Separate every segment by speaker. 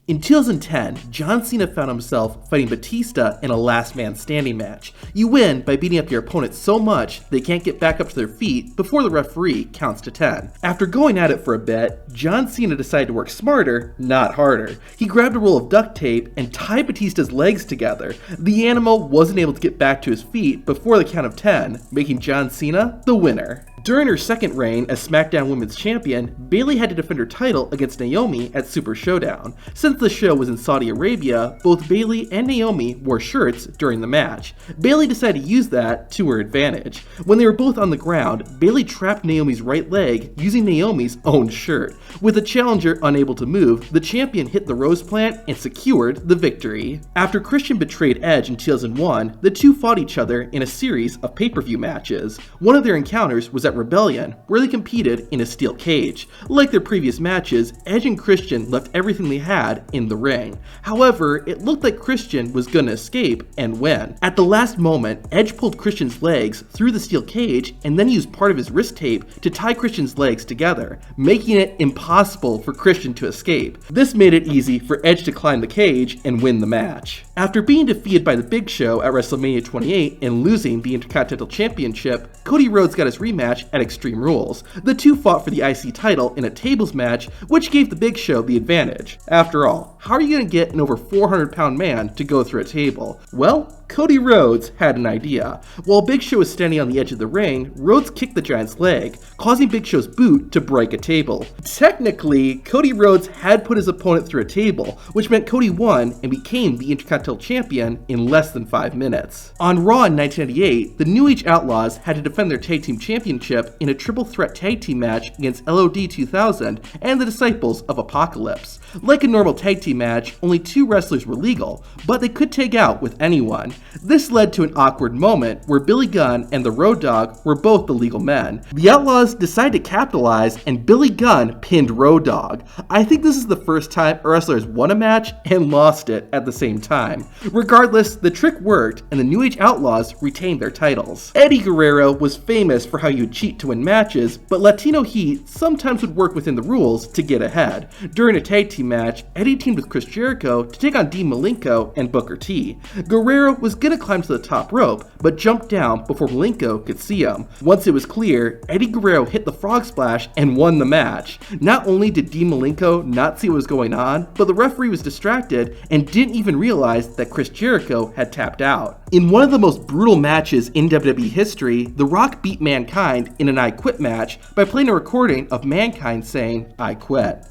Speaker 1: In 2010, John Cena found himself fighting Batista in a last man standing match. You win by beating up your opponent so much they can't get back up to their feet before the referee counts to 10. After going at it for a bit, John Cena decided to work smarter, not harder. He grabbed a roll of duct tape and tied Batista's legs together. The animal wasn't able to get back to his feet before the count of 10, making John Cena the winner. During her second reign as SmackDown Women's Champion, Bayley had to defend her title against Naomi at Super Showdown. Since the show was in Saudi Arabia, both Bayley and Naomi wore shirts during the match. Bayley decided to use that to her advantage. When they were both on the ground, Bayley trapped Naomi's right leg using Naomi's own shirt. With the challenger unable to move, the champion hit the rose plant and secured the victory. After Christian betrayed Edge in 2001, the two fought each other in a series of pay-per-view matches. One of their encounters was at Rebellion, where they competed in a steel cage. Like their previous matches, Edge and Christian left everything they had in the ring. However, it looked like Christian was gonna escape and win. At the last moment, Edge pulled Christian's legs through the steel cage and then used part of his wrist tape to tie Christian's legs together, making it impossible for Christian to escape. This made it easy for Edge to climb the cage and win the match. After being defeated by The Big Show at WrestleMania 28 and losing the Intercontinental Championship, Cody Rhodes got his rematch at Extreme Rules. The two fought for the IC title in a tables match, which gave The Big Show the advantage. After all, how are you going to get an over 400-pound man to go through a table? Well, Cody Rhodes had an idea. While Big Show was standing on the edge of the ring, Rhodes kicked the giant's leg, causing Big Show's boot to break a table. Technically, Cody Rhodes had put his opponent through a table, which meant Cody won and became the Intercontinental Champion in less than 5 minutes. On Raw in 1998, the New Age Outlaws had to defend their tag team championship in a triple threat tag team match against LOD 2000 and the Disciples of Apocalypse. Like a normal tag team match, only 2 wrestlers were legal, but they could tag out with anyone. This led to an awkward moment where Billy Gunn and the Road Dogg were both the legal men. The Outlaws decided to capitalize and Billy Gunn pinned Road Dogg. I think this is the first time a wrestler has won a match and lost it at the same time. Regardless, the trick worked and the New Age Outlaws retained their titles. Eddie Guerrero was famous for how you would cheat to win matches, but Latino Heat sometimes would work within the rules to get ahead. During a tag team match, Eddie teamed with Chris Jericho to take on Dean Malenko and Booker T. Guerrero was gonna climb to the top rope, but jumped down before Malenko could see him. Once it was clear, Eddie Guerrero hit the frog splash and won the match. Not only did Dean Malenko not see what was going on, but the referee was distracted and didn't even realize that Chris Jericho had tapped out. In one of the most brutal matches in WWE history, The Rock beat Mankind in an I Quit match by playing a recording of Mankind saying, "I quit."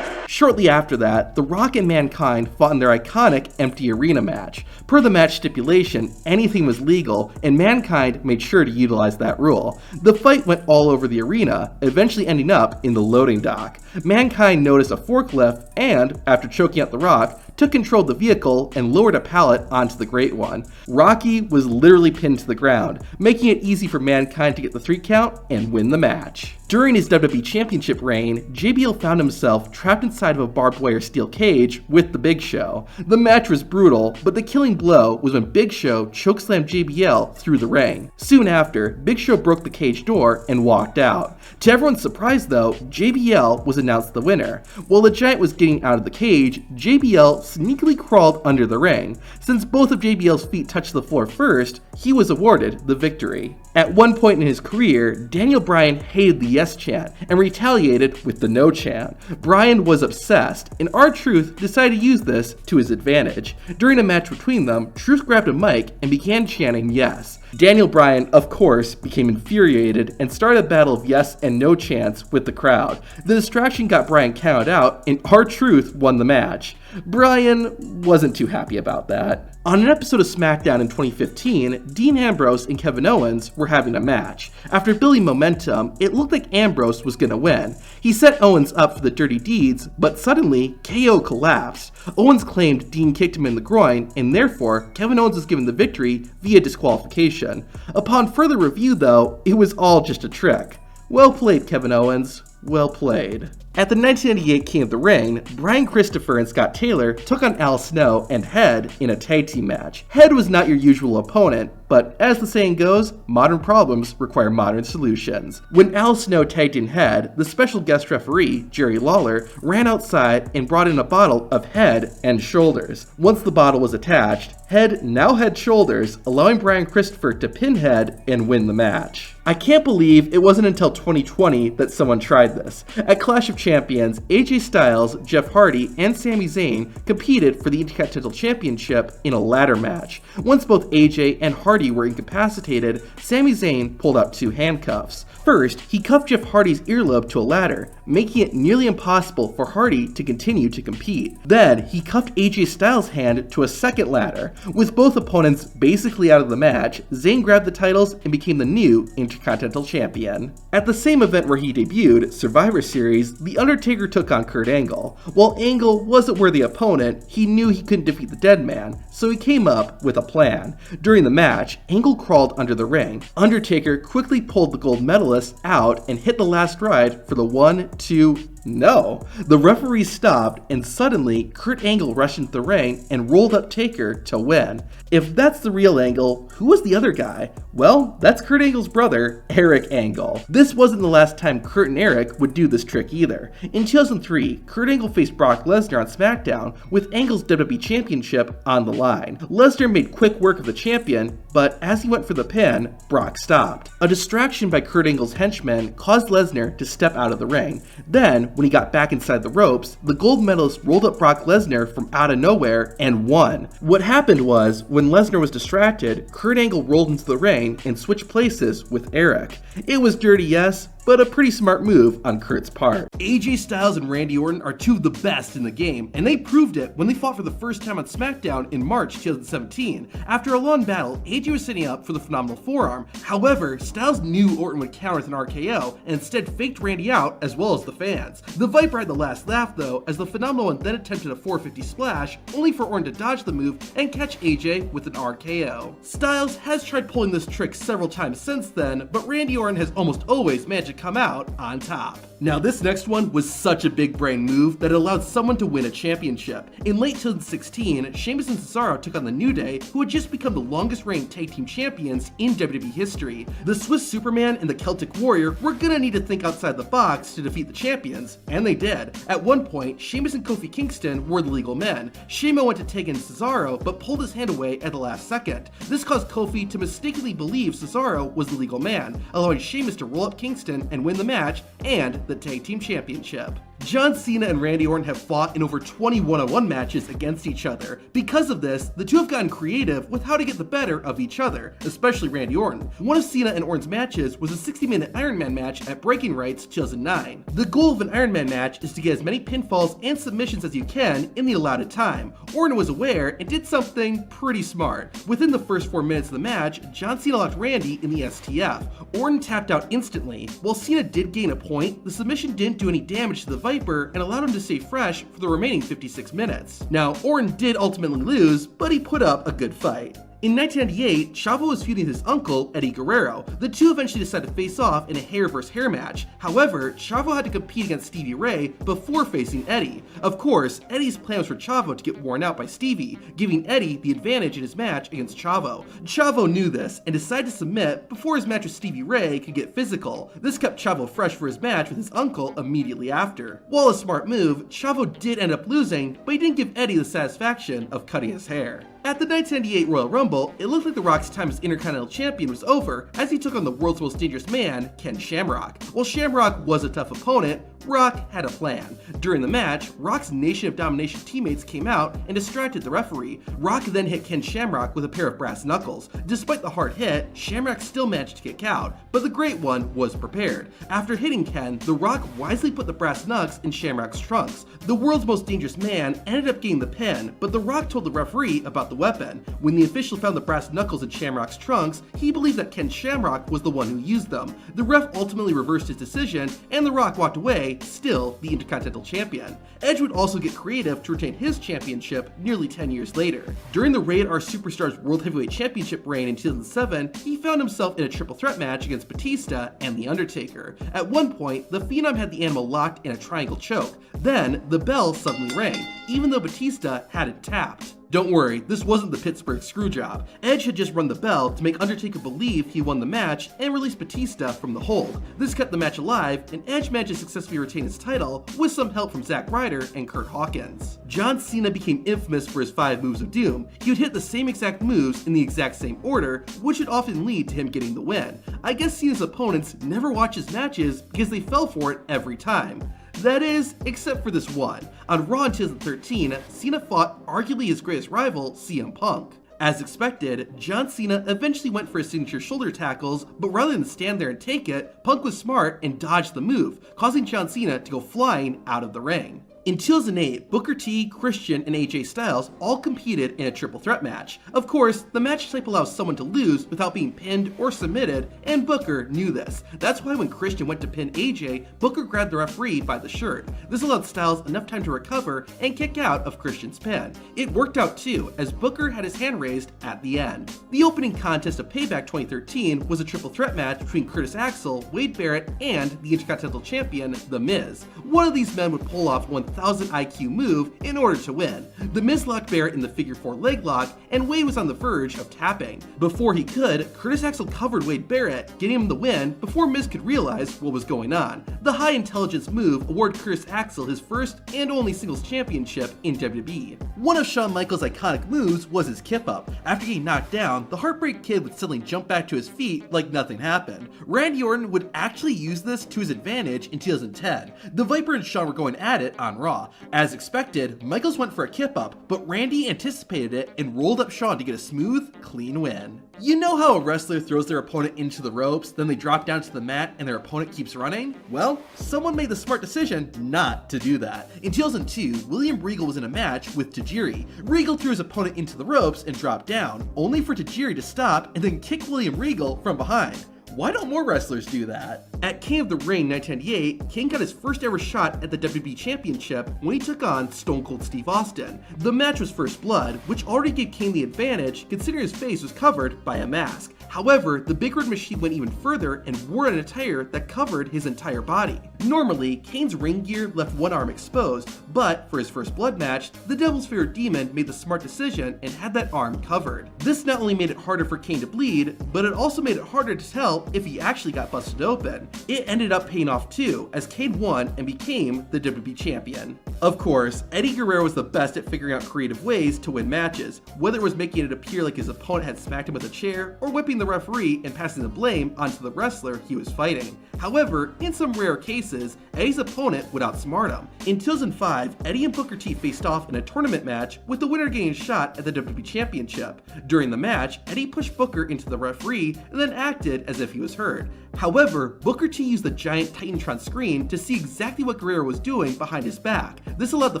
Speaker 1: Shortly after that, The Rock and Mankind fought in their iconic empty arena match. Per the match stipulation, anything was legal, and Mankind made sure to utilize that rule. The fight went all over the arena, eventually ending up in the loading dock. Mankind noticed a forklift and, after choking out The Rock, took control of the vehicle and lowered a pallet onto the Great One. Rocky was literally pinned to the ground, making it easy for Mankind to get the 3 count and win the match. During his WWE Championship reign, JBL found himself trapped inside of a barbed wire steel cage with The Big Show. The match was brutal, but the killing blow was when Big Show chokeslammed JBL through the ring. Soon after, Big Show broke the cage door and walked out. To everyone's surprise though, JBL was announced the winner. While the Giant was getting out of the cage, JBL sneakily crawled under the ring. Since both of JBL's feet touched the floor first, he was awarded the victory. At one point in his career, Daniel Bryan hated the yes chant and retaliated with the no chant. Bryan was obsessed, and R-Truth decided to use this to his advantage. During a match between them, Truth grabbed a mic and began chanting yes. Daniel Bryan, of course, became infuriated and started a battle of yes and no chants with the crowd. The distraction got Bryan counted out, and R-Truth won the match. Bryan wasn't too happy about that. On an episode of SmackDown in 2015, Dean Ambrose and Kevin Owens were having a match. After building momentum, it looked like Ambrose was gonna win. He set Owens up for the dirty deeds, but suddenly, KO collapsed. Owens claimed Dean kicked him in the groin, and therefore, Kevin Owens was given the victory via disqualification. Upon further review though, it was all just a trick. Well played, Kevin Owens. Well played. At the 1998 King of the Ring, Brian Christopher and Scott Taylor took on Al Snow and Head in a tag team match. Head was not your usual opponent, but as the saying goes, modern problems require modern solutions. When Al Snow tagged in Head, the special guest referee, Jerry Lawler, ran outside and brought in a bottle of Head and Shoulders. Once the bottle was attached, Head now had Shoulders, allowing Brian Christopher to pin Head and win the match. I can't believe it wasn't until 2020 that someone tried this. At Clash of Champions, AJ Styles, Jeff Hardy, and Sami Zayn competed for the Intercontinental Championship in a ladder match. Once both AJ and Hardy were incapacitated, Sami Zayn pulled out 2 handcuffs. First, he cuffed Jeff Hardy's earlobe to a ladder, making it nearly impossible for Hardy to continue to compete. Then, he cuffed AJ Styles' hand to a second ladder. With both opponents basically out of the match, Zayn grabbed the titles and became the new Intercontinental Champion. At the same event where he debuted, Survivor Series, The Undertaker took on Kurt Angle. While Angle wasn't worthy opponent, he knew he couldn't defeat the Dead Man, so he came up with a plan. During the match, Angle crawled under the ring. Undertaker quickly pulled the gold medalist out and hit the last ride for the 1, 2, no. The referee stopped, and suddenly, Kurt Angle rushed into the ring and rolled up Taker to win. If that's the real Angle, who was the other guy? Well, that's Kurt Angle's brother, Eric Angle. This wasn't the last time Kurt and Eric would do this trick either. In 2003, Kurt Angle faced Brock Lesnar on SmackDown with Angle's WWE Championship on the line. Lesnar made quick work of the champion, but as he went for the pin, Brock stopped. A distraction by Kurt Angle's henchmen caused Lesnar to step out of the ring. Then, when he got back inside the ropes, the gold medalist rolled up Brock Lesnar from out of nowhere and won. What happened was, when Lesnar was distracted, Kurt Angle rolled into the ring and switched places with Eric. It was dirty, yes, but a pretty smart move on Kurt's part. AJ Styles and Randy Orton are 2 of the best in the game, and they proved it when they fought for the first time on SmackDown in March 2017. After a long battle, AJ was setting up for the phenomenal forearm. However, Styles knew Orton would counter with an RKO, and instead faked Randy out as well as the fans. The Viper had the last laugh though, as the phenomenal one then attempted a 450 splash, only for Orton to dodge the move and catch AJ with an RKO. Styles has tried pulling this trick several times since then, but Randy Orton has almost always managed to come out on top. Now this next one was such a big brain move that it allowed someone to win a championship. In late 2016, Sheamus and Cesaro took on the New Day, who had just become the longest reigning tag team champions in WWE history. The Swiss Superman and the Celtic Warrior were gonna need to think outside the box to defeat the champions, and they did. At one point, Sheamus and Kofi Kingston were the legal men. Sheamus went to take in Cesaro, but pulled his hand away at the last second. This caused Kofi to mistakenly believe Cesaro was the legal man, allowing Sheamus to roll up Kingston and win the match and the tag team championship. John Cena and Randy Orton have fought in over 20 one-on-one matches against each other. Because of this, the two have gotten creative with how to get the better of each other, especially Randy Orton. One of Cena and Orton's matches was a 60-minute Iron Man match at Breaking Rights 2009. The goal of an Iron Man match is to get as many pinfalls and submissions as you can in the allotted time. Orton was aware and did something pretty smart. Within the first 4 minutes of the match, John Cena locked Randy in the STF. Orton tapped out instantly. While Cena did gain a point, the submission didn't do any damage to the Viper and allowed him to stay fresh for the remaining 56 minutes. Now, Orton did ultimately lose, but he put up a good fight. In 1998, Chavo was feuding his uncle, Eddie Guerrero. The two eventually decided to face off in a hair versus hair match. However, Chavo had to compete against Stevie Ray before facing Eddie. Of course, Eddie's plan was for Chavo to get worn out by Stevie, giving Eddie the advantage in his match against Chavo. Chavo knew this and decided to submit before his match with Stevie Ray could get physical. This kept Chavo fresh for his match with his uncle immediately after. While a smart move, Chavo did end up losing, but he didn't give Eddie the satisfaction of cutting his hair. At the 1998 Royal Rumble, it looked like The Rock's time as Intercontinental Champion was over as he took on the world's most dangerous man, Ken Shamrock. While Shamrock was a tough opponent, Rock had a plan. During the match, Rock's Nation of Domination teammates came out and distracted the referee. Rock then hit Ken Shamrock with a pair of brass knuckles. Despite the hard hit, Shamrock still managed to kick out, but the Great One was prepared. After hitting Ken, The Rock wisely put the brass knucks in Shamrock's trunks. The world's most dangerous man ended up getting the pin, but The Rock told the referee about the weapon. When the official found the brass knuckles in Shamrock's trunks, he believed that Ken Shamrock was the one who used them. The ref ultimately reversed his decision, and The Rock walked away today still the Intercontinental Champion. Edge would also get creative to retain his championship nearly 10 years later. During the Rated R Superstars World Heavyweight Championship reign in 2007, he found himself in a triple threat match against Batista and The Undertaker. At one point, the Phenom had the animal locked in a triangle choke. Then, the bell suddenly rang, even though Batista had it tapped. Don't worry, this wasn't the Pittsburgh Screwjob. Edge had just rung the bell to make Undertaker believe he won the match and release Batista from the hold. This kept the match alive, and Edge managed to successfully retain his title with some help from Zack Ryder and Kurt Hawkins. John Cena became infamous for his 5 moves of doom. He would hit the same exact moves in the exact same order, which would often lead to him getting the win. I guess Cena's opponents never watched his matches because they fell for it every time. That is, except for this one. On Raw in 2013, Cena fought arguably his greatest rival, CM Punk. As expected, John Cena eventually went for his signature shoulder tackles, but rather than stand there and take it, Punk was smart and dodged the move, causing John Cena to go flying out of the ring. In 2008, Booker T, Christian, and AJ Styles all competed in a triple threat match. Of course, the match type allows someone to lose without being pinned or submitted, and Booker knew this. That's why when Christian went to pin AJ, Booker grabbed the referee by the shirt. This allowed Styles enough time to recover and kick out of Christian's pin. It worked out too, as Booker had his hand raised at the end. The opening contest of Payback 2013 was a triple threat match between Curtis Axel, Wade Barrett, and the Intercontinental Champion, The Miz. One of these men would pull off 1,000 IQ move in order to win. The Miz locked Barrett in the figure 4 leg lock, and Wade was on the verge of tapping. Before he could, Curtis Axel covered Wade Barrett, getting him the win before Miz could realize what was going on. The high intelligence move awarded Curtis Axel his first and only singles championship in WWE. One of Shawn Michaels' iconic moves was his kip up. After getting knocked down, the Heartbreak Kid would suddenly jump back to his feet like nothing happened. Randy Orton would actually use this to his advantage in 2010. The Viper and Shawn were going at it on Raw. As expected, Michaels went for a kip up, but Randy anticipated it and rolled up Shawn to get a smooth, clean win. You know how a wrestler throws their opponent into the ropes, then they drop down to the mat and their opponent keeps running? Well, someone made the smart decision not to do that. In 2002, William Regal was in a match with Tajiri. Regal threw his opponent into the ropes and dropped down, only for Tajiri to stop and then kick William Regal from behind. Why don't more wrestlers do that? At King of the Ring 1998, King got his first ever shot at the WWE Championship when he took on Stone Cold Steve Austin. The match was First Blood, which already gave King the advantage considering his face was covered by a mask. However, the Big Red Machine went even further and wore an attire that covered his entire body. Normally, Kane's ring gear left one arm exposed, but for his First Blood match, the Devil's Favorite Demon made the smart decision and had that arm covered. This not only made it harder for Kane to bleed, but it also made it harder to tell if he actually got busted open. It ended up paying off too, as Kane won and became the WWE Champion. Of course, Eddie Guerrero was the best at figuring out creative ways to win matches, whether it was making it appear like his opponent had smacked him with a chair, or whipping the referee and passing the blame onto the wrestler he was fighting. However, in some rare cases, Eddie's opponent would outsmart him. In 2005, Eddie and Booker T faced off in a tournament match, with the winner getting a shot at the WWE Championship. During the match, Eddie pushed Booker into the referee and then acted as if he was hurt. However, Booker T used the giant Titantron screen to see exactly what Guerrero was doing behind his back. This allowed the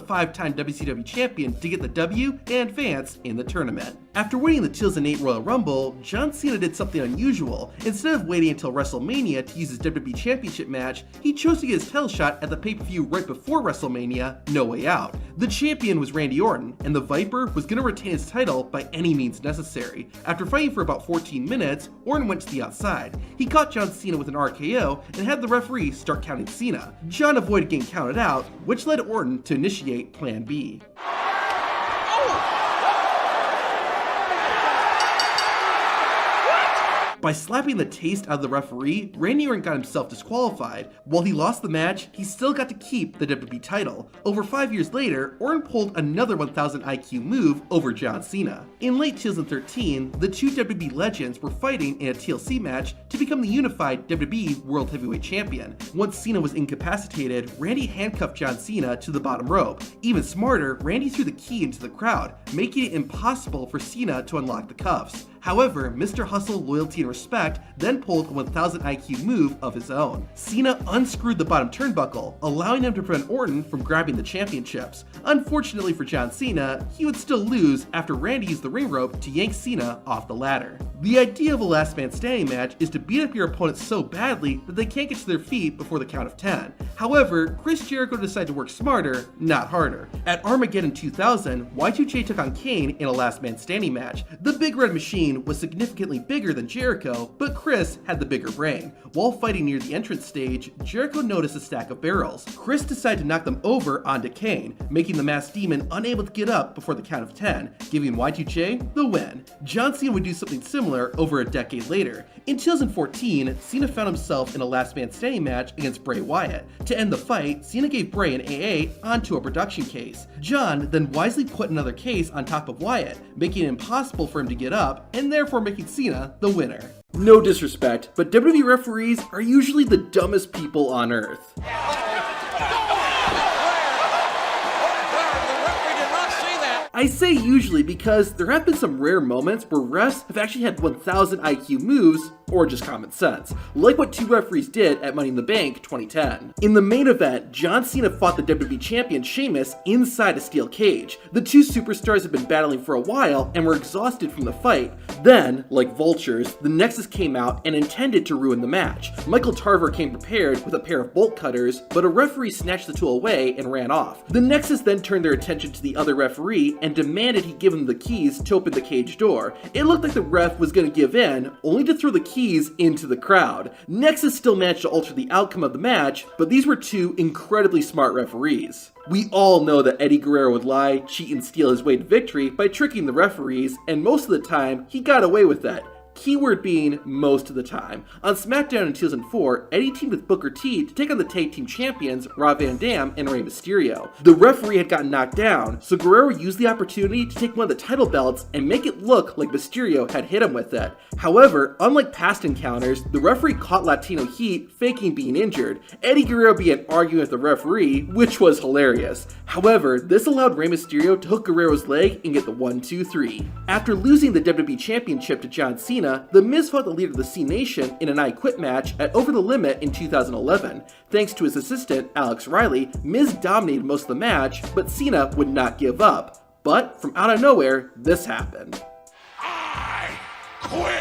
Speaker 1: 5-time WCW champion to get the W and advance in the tournament. After winning the 2008 Royal Rumble, John Cena did something unusual. Instead of waiting until WrestleMania to use his WWE Championship match, he chose to get his title shot at the pay-per-view right before WrestleMania, No Way Out. The champion was Randy Orton, and the Viper was going to retain his title by any means necessary. After fighting for about 14 minutes, Orton went to the outside. He caught John Cena with an RKO and had the referee start counting Cena. John avoided getting counted out, which led Orton to initiate Plan B. By slapping the taste out of the referee, Randy Orton got himself disqualified. While he lost the match, he still got to keep the WWE title. Over 5 years later, Orton pulled another 1000 IQ move over John Cena. In late 2013, the two WWE legends were fighting in a TLC match to become the unified WWE World Heavyweight Champion. Once Cena was incapacitated, Randy handcuffed John Cena to the bottom rope. Even smarter, Randy threw the key into the crowd, making it impossible for Cena to unlock the cuffs. However, Mr. Hustle, Loyalty, and Respect then pulled a 1000 IQ move of his own. Cena unscrewed the bottom turnbuckle, allowing him to prevent Orton from grabbing the championships. Unfortunately for John Cena, he would still lose after Randy used the ring rope to yank Cena off the ladder. The idea of a last man standing match is to beat up your opponent so badly that they can't get to their feet before the count of 10. However, Chris Jericho decided to work smarter, not harder. At Armageddon 2000, Y2J took on Kane in a last man standing match. The Big Red Machine was significantly bigger than Jericho, but Chris had the bigger brain. While fighting near the entrance stage, Jericho noticed a stack of barrels. Chris decided to knock them over onto Kane, making the masked demon unable to get up before the count of 10, giving Y2J the win. John Cena would do something similar over a decade later. In 2014, Cena found himself in a last man standing match against Bray Wyatt. To end the fight, Cena gave Bray an AA onto a production case. John then wisely put another case on top of Wyatt, making it impossible for him to get up, and therefore making Cena the winner. No disrespect, but WWE referees are usually the dumbest people on earth. I say usually because there have been some rare moments where refs have actually had 1000 IQ moves, or just common sense, like what two referees did at Money in the Bank 2010. In the main event, John Cena fought the WWE champion Sheamus inside a steel cage. The two superstars had been battling for a while and were exhausted from the fight. Then, like vultures, the Nexus came out and intended to ruin the match. Michael Tarver came prepared with a pair of bolt cutters, but a referee snatched the tool away and ran off. The Nexus then turned their attention to the other referee and demanded he give him the keys to open the cage door. It looked like the ref was going to give in, only to throw the keys into the crowd. Nexus still managed to alter the outcome of the match, but these were two incredibly smart referees. We all know that Eddie Guerrero would lie, cheat, and steal his way to victory by tricking the referees, and most of the time, he got away with that. Keyword being most of the time. On SmackDown in 2004, Eddie teamed with Booker T to take on the tag team champions Rob Van Dam and Rey Mysterio. The referee had gotten knocked down, so Guerrero used the opportunity to take one of the title belts and make it look like Mysterio had hit him with it. However, unlike past encounters, the referee caught Latino Heat faking being injured. Eddie Guerrero began arguing with the referee, which was hilarious. However, this allowed Rey Mysterio to hook Guerrero's leg and get the 1-2-3. After losing the WWE Championship to John Cena, The Miz fought the leader of the C Nation in an I Quit match at Over the Limit in 2011. Thanks to his assistant, Alex Riley, Miz dominated most of the match, but Cena would not give up. But from out of nowhere, this happened. I quit!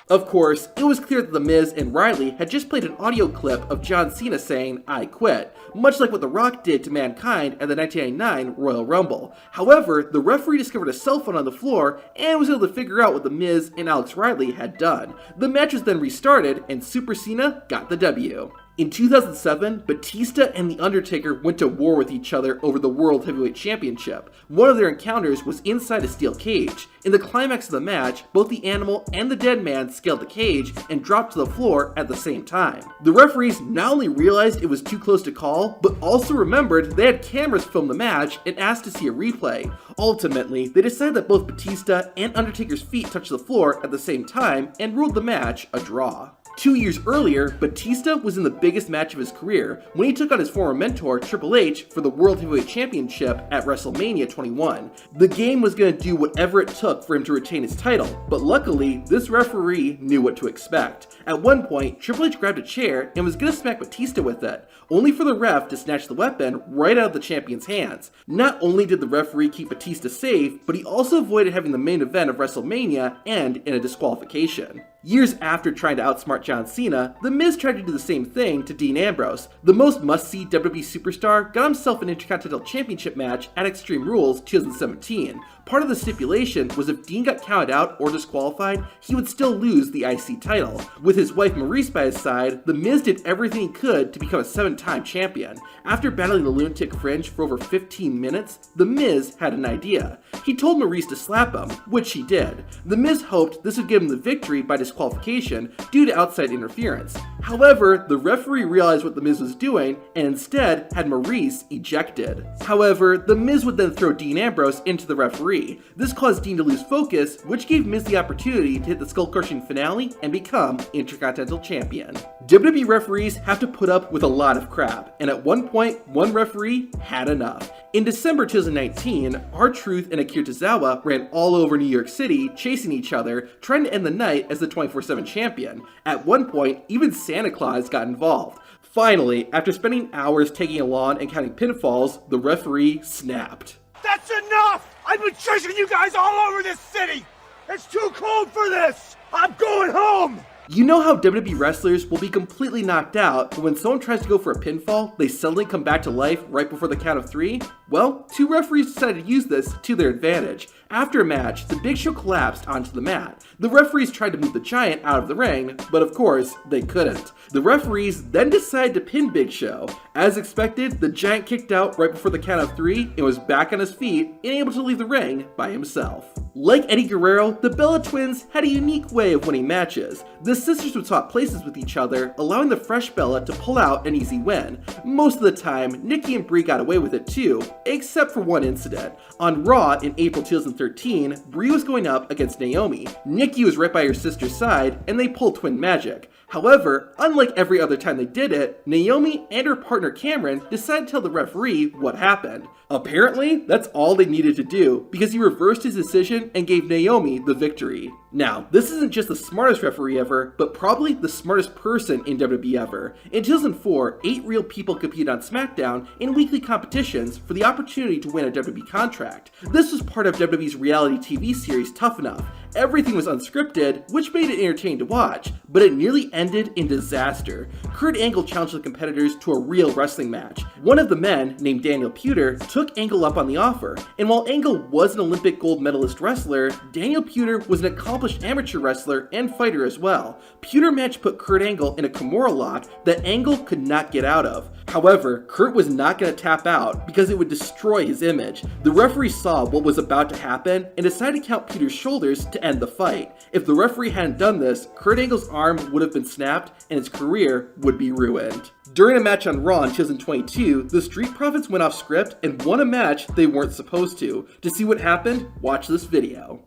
Speaker 1: Of course, it was clear that The Miz and Riley had just played an audio clip of John Cena saying, "I quit," much like what The Rock did to Mankind at the 1999 Royal Rumble. However, the referee discovered a cell phone on the floor and was able to figure out what The Miz and Alex Riley had done. The match was then restarted, and Super Cena got the W. In 2007, Batista and The Undertaker went to war with each other over the World Heavyweight Championship. One of their encounters was inside a steel cage. In the climax of the match, both the Animal and the Dead Man scaled the cage and dropped to the floor at the same time. The referees not only realized it was too close to call, but also remembered they had cameras film the match and asked to see a replay. Ultimately, they decided that both Batista and Undertaker's feet touched the floor at the same time and ruled the match a draw. 2 years earlier, Batista was in the biggest match of his career when he took on his former mentor, Triple H, for the World Heavyweight Championship at WrestleMania 21. The game was going to do whatever it took for him to retain his title, but luckily, this referee knew what to expect. At one point, Triple H grabbed a chair and was going to smack Batista with it, only for the ref to snatch the weapon right out of the champion's hands. Not only did the referee keep Batista safe, but he also avoided having the main event of WrestleMania end in a disqualification. Years after trying to outsmart John Cena, The Miz tried to do the same thing to Dean Ambrose. The most must-see WWE superstar got himself an Intercontinental Championship match at Extreme Rules 2017. Part of the stipulation was if Dean got counted out or disqualified, he would still lose the IC title. With his wife Maurice by his side, The Miz did everything he could to become a 7-time champion. After battling the Lunatic Fringe for over 15 minutes, The Miz had an idea. He told Maurice to slap him, which he did. The Miz hoped this would give him the victory by disqualification due to outside interference. However, the referee realized what The Miz was doing and instead had Maurice ejected. However, The Miz would then throw Dean Ambrose into the referee. This caused Dean to lose focus, which gave Miz the opportunity to hit the skull-crushing finale and become Intercontinental Champion. WWE referees have to put up with a lot of crap, and at one point, one referee had enough. In December 2019, R-Truth and Akira Tozawa ran all over New York City, chasing each other, trying to end the night as the 24/7 champion. At one point, even Santa Claus got involved. Finally, after spending hours taking a lawn and counting pinfalls, the referee snapped.
Speaker 2: That's enough! I've been chasing you guys all over this city! It's too cold for this! I'm going home!
Speaker 1: You know how WWE wrestlers will be completely knocked out, but when someone tries to go for a pinfall, they suddenly come back to life right before the count of 3? Well, 2 referees decided to use this to their advantage. After a match, the Big Show collapsed onto the mat. The referees tried to move the Giant out of the ring, but of course, they couldn't. The referees then decided to pin Big Show. As expected, the Giant kicked out right before the count of 3 and was back on his feet and able to leave the ring by himself. Like Eddie Guerrero, the Bella Twins had a unique way of winning matches. The sisters would swap places with each other, allowing the fresh Bella to pull out an easy win. Most of the time, Nikki and Brie got away with it too, except for one incident. On Raw in April 2013, Brie was going up against Naomi. Nikki was right by her sister's side, and they pulled twin magic. However, unlike every other time they did it, Naomi and her partner Cameron decided to tell the referee what happened. Apparently, that's all they needed to do, because he reversed his decision and gave Naomi the victory. Now, this isn't just the smartest referee ever, but probably the smartest person in WWE ever. In 2004, 8 real people competed on SmackDown in weekly competitions for the opportunity to win a WWE contract. This was part of WWE's reality TV series Tough Enough. Everything was unscripted, which made it entertaining to watch, but it nearly ended in disaster. Kurt Angle challenged the competitors to a real wrestling match. One of the men, named Daniel Puder, took Angle up on the offer, and while Angle was an Olympic gold medalist wrestler, Daniel Puder was an accomplished amateur wrestler and fighter as well. Puder managed to put Kurt Angle in a Kimura lock that Angle could not get out of. However, Kurt was not going to tap out because it would destroy his image. The referee saw what was about to happen and decided to count Puder's shoulders to end the fight. If the referee hadn't done this, Kurt Angle's arm would have been snapped and his career would be ruined. During a match on Raw in 2022, the Street Profits went off script and won a match they weren't supposed to. To see what happened, watch this video.